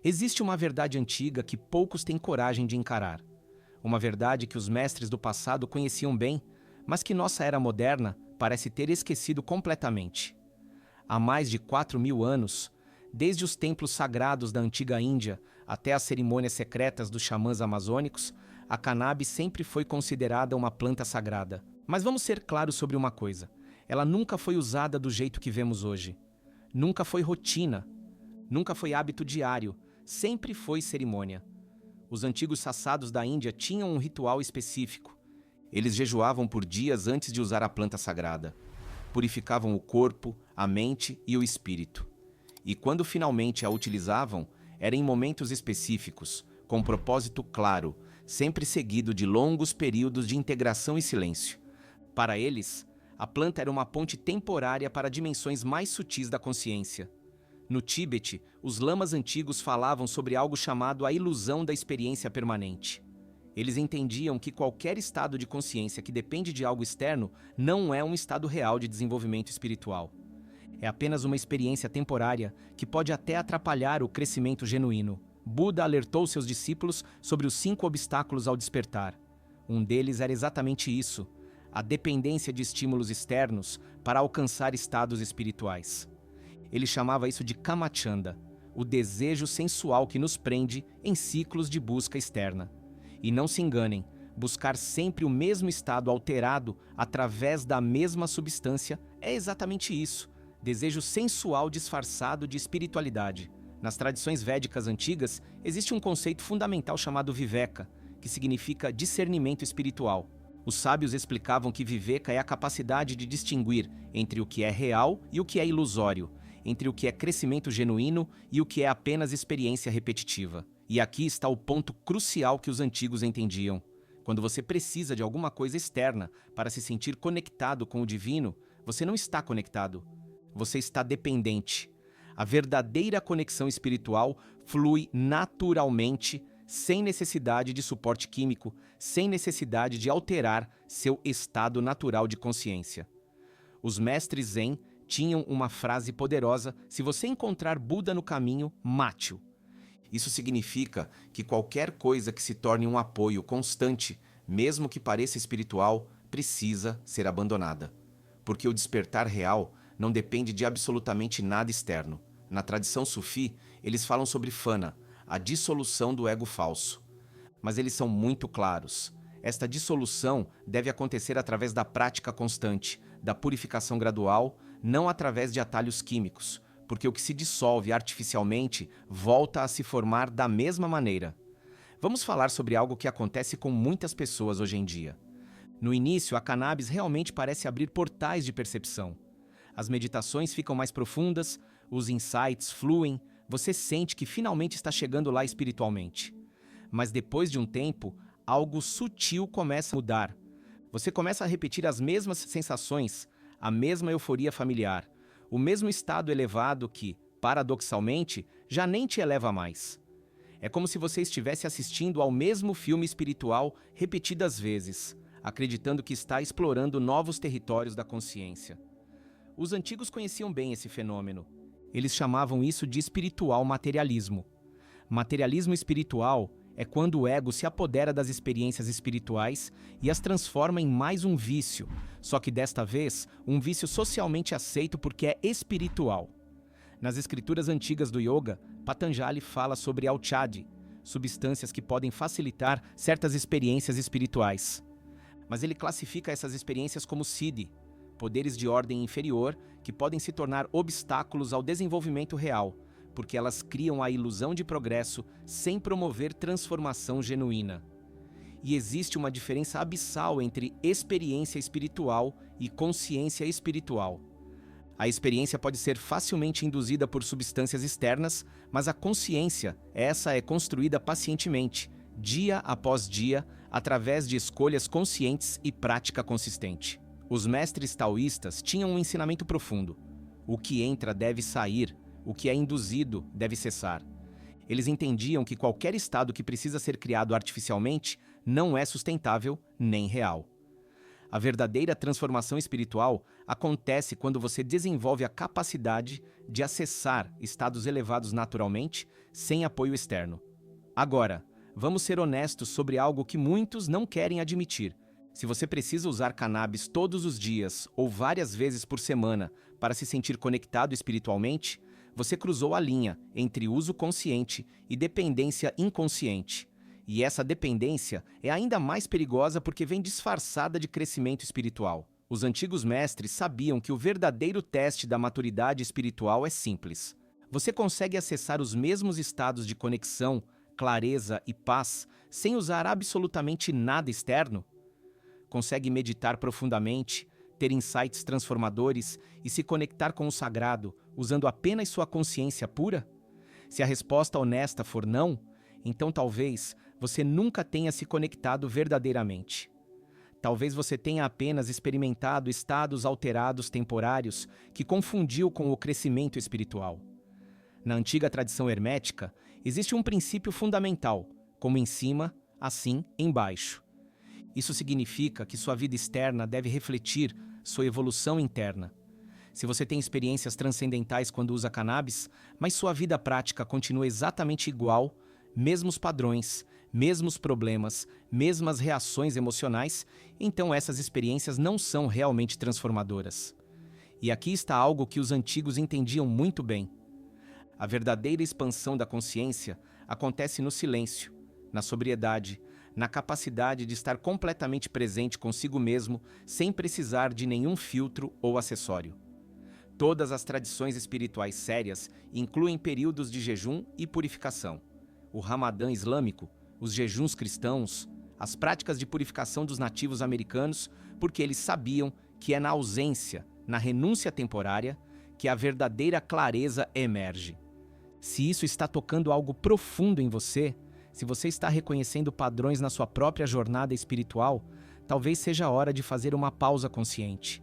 Existe uma verdade antiga que poucos têm coragem de encarar. Uma verdade que os mestres do passado conheciam bem, mas que nossa era moderna parece ter esquecido completamente. Há mais de 4.000 anos, desde os templos sagrados da antiga Índia até as cerimônias secretas dos xamãs amazônicos, a cannabis sempre foi considerada uma planta sagrada. Mas vamos ser claros sobre uma coisa: ela nunca foi usada do jeito que vemos hoje. Nunca foi rotina. Nunca foi hábito diário. Sempre foi cerimônia. Os antigos sassados da Índia tinham um ritual específico. Eles jejuavam por dias antes de usar a planta sagrada. Purificavam o corpo, a mente e o espírito. E quando finalmente a utilizavam, era em momentos específicos, com um propósito claro, sempre seguido de longos períodos de integração e silêncio. Para eles, a planta era uma ponte temporária para dimensões mais sutis da consciência. No Tíbete, os lamas antigos falavam sobre algo chamado a ilusão da experiência permanente. Eles entendiam que qualquer estado de consciência que depende de algo externo não é um estado real de desenvolvimento espiritual. É apenas uma experiência temporária que pode até atrapalhar o crescimento genuíno. Buda alertou seus discípulos sobre os 5 obstáculos ao despertar. Um deles era exatamente isso: a dependência de estímulos externos para alcançar estados espirituais. Ele chamava isso de kamachanda, o desejo sensual que nos prende em ciclos de busca externa. E não se enganem, buscar sempre o mesmo estado alterado através da mesma substância é exatamente isso: desejo sensual disfarçado de espiritualidade. Nas tradições védicas antigas, existe um conceito fundamental chamado viveka, que significa discernimento espiritual. Os sábios explicavam que viveka é a capacidade de distinguir entre o que é real e o que é ilusório, entre o que é crescimento genuíno e o que é apenas experiência repetitiva. E aqui está o ponto crucial que os antigos entendiam. Quando você precisa de alguma coisa externa para se sentir conectado com o divino, você não está conectado. Você está dependente. A verdadeira conexão espiritual flui naturalmente, sem necessidade de suporte químico, sem necessidade de alterar seu estado natural de consciência. Os mestres Zen tinham uma frase poderosa: se você encontrar Buda no caminho, mate-o. Isso significa que qualquer coisa que se torne um apoio constante, mesmo que pareça espiritual, precisa ser abandonada. Porque o despertar real não depende de absolutamente nada externo. Na tradição sufi, eles falam sobre fana, a dissolução do ego falso. Mas eles são muito claros. Esta dissolução deve acontecer através da prática constante, da purificação gradual, não através de atalhos químicos, porque o que se dissolve artificialmente volta a se formar da mesma maneira. Vamos falar sobre algo que acontece com muitas pessoas hoje em dia. No início, a cannabis realmente parece abrir portais de percepção. As meditações ficam mais profundas, os insights fluem, você sente que finalmente está chegando lá espiritualmente. Mas depois de um tempo, algo sutil começa a mudar. Você começa a repetir as mesmas sensações, a mesma euforia familiar, o mesmo estado elevado que, paradoxalmente, já nem te eleva mais. É como se você estivesse assistindo ao mesmo filme espiritual repetidas vezes, acreditando que está explorando novos territórios da consciência. Os antigos conheciam bem esse fenômeno. Eles chamavam isso de espiritual materialismo. Materialismo espiritual é quando o ego se apodera das experiências espirituais e as transforma em mais um vício, só que desta vez, um vício socialmente aceito porque é espiritual. Nas escrituras antigas do yoga, Patanjali fala sobre auchadi, substâncias que podem facilitar certas experiências espirituais. Mas ele classifica essas experiências como siddhi, poderes de ordem inferior que podem se tornar obstáculos ao desenvolvimento real, porque elas criam a ilusão de progresso sem promover transformação genuína. E existe uma diferença abissal entre experiência espiritual e consciência espiritual. A experiência pode ser facilmente induzida por substâncias externas, mas a consciência, essa é construída pacientemente, dia após dia, através de escolhas conscientes e prática consistente. Os mestres taoístas tinham um ensinamento profundo. O que entra deve sair, o que é induzido deve cessar. Eles entendiam que qualquer estado que precisa ser criado artificialmente não é sustentável nem real. A verdadeira transformação espiritual acontece quando você desenvolve a capacidade de acessar estados elevados naturalmente, sem apoio externo. Agora, vamos ser honestos sobre algo que muitos não querem admitir. Se você precisa usar cannabis todos os dias ou várias vezes por semana para se sentir conectado espiritualmente, você cruzou a linha entre uso consciente e dependência inconsciente. E essa dependência é ainda mais perigosa porque vem disfarçada de crescimento espiritual. Os antigos mestres sabiam que o verdadeiro teste da maturidade espiritual é simples. Você consegue acessar os mesmos estados de conexão, clareza e paz sem usar absolutamente nada externo? Consegue meditar profundamente, ter insights transformadores e se conectar com o sagrado usando apenas sua consciência pura? Se a resposta honesta for não, então talvez você nunca tenha se conectado verdadeiramente. Talvez você tenha apenas experimentado estados alterados temporários que confundiu com o crescimento espiritual. Na antiga tradição hermética, existe um princípio fundamental, como em cima, assim embaixo. Isso significa que sua vida externa deve refletir sua evolução interna. Se você tem experiências transcendentais quando usa cannabis, mas sua vida prática continua exatamente igual, mesmos padrões, mesmos problemas, mesmas reações emocionais, então essas experiências não são realmente transformadoras. E aqui está algo que os antigos entendiam muito bem. A verdadeira expansão da consciência acontece no silêncio, na sobriedade, na capacidade de estar completamente presente consigo mesmo, sem precisar de nenhum filtro ou acessório. Todas as tradições espirituais sérias incluem períodos de jejum e purificação. O Ramadã islâmico, os jejuns cristãos, as práticas de purificação dos nativos americanos, porque eles sabiam que é na ausência, na renúncia temporária, que a verdadeira clareza emerge. Se isso está tocando algo profundo em você, se você está reconhecendo padrões na sua própria jornada espiritual, talvez seja a hora de fazer uma pausa consciente.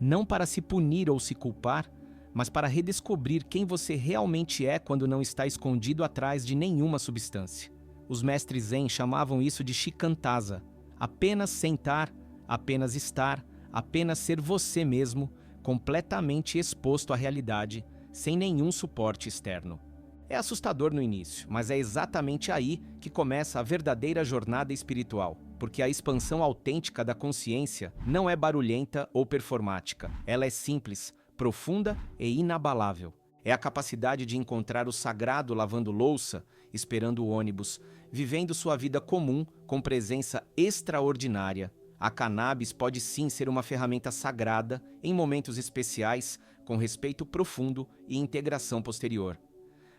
Não para se punir ou se culpar, mas para redescobrir quem você realmente é quando não está escondido atrás de nenhuma substância. Os mestres Zen chamavam isso de shikantaza, apenas sentar, apenas estar, apenas ser você mesmo, completamente exposto à realidade, sem nenhum suporte externo. É assustador no início, mas é exatamente aí que começa a verdadeira jornada espiritual, porque a expansão autêntica da consciência não é barulhenta ou performática, ela é simples, profunda e inabalável. É a capacidade de encontrar o sagrado lavando louça, esperando o ônibus, vivendo sua vida comum com presença extraordinária. A cannabis pode sim ser uma ferramenta sagrada em momentos especiais, com respeito profundo e integração posterior.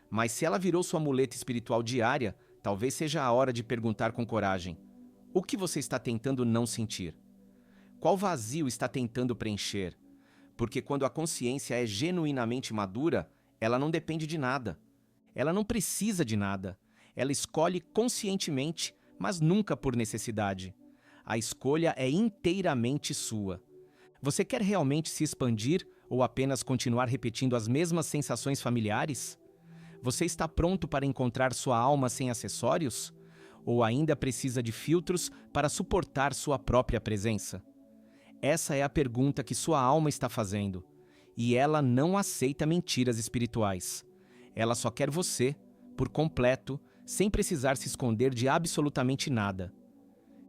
Mas se ela virou sua muleta espiritual diária, talvez seja a hora de perguntar com coragem: o que você está tentando não sentir? Qual vazio está tentando preencher? Porque quando a consciência é genuinamente madura, ela não depende de nada. Ela não precisa de nada. Ela escolhe conscientemente, mas nunca por necessidade. A escolha é inteiramente sua. Você quer realmente se expandir ou apenas continuar repetindo as mesmas sensações familiares? Você está pronto para encontrar sua alma sem acessórios? Ou ainda precisa de filtros para suportar sua própria presença? Essa é a pergunta que sua alma está fazendo. E ela não aceita mentiras espirituais. Ela só quer você, por completo, sem precisar se esconder de absolutamente nada.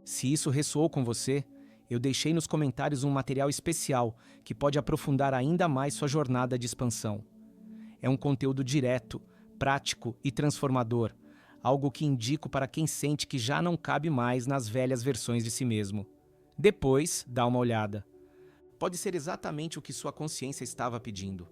Se isso ressoou com você, eu deixei nos comentários um material especial que pode aprofundar ainda mais sua jornada de expansão. É um conteúdo direto, prático e transformador, algo que indico para quem sente que já não cabe mais nas velhas versões de si mesmo. Depois, dá uma olhada. Pode ser exatamente o que sua consciência estava pedindo.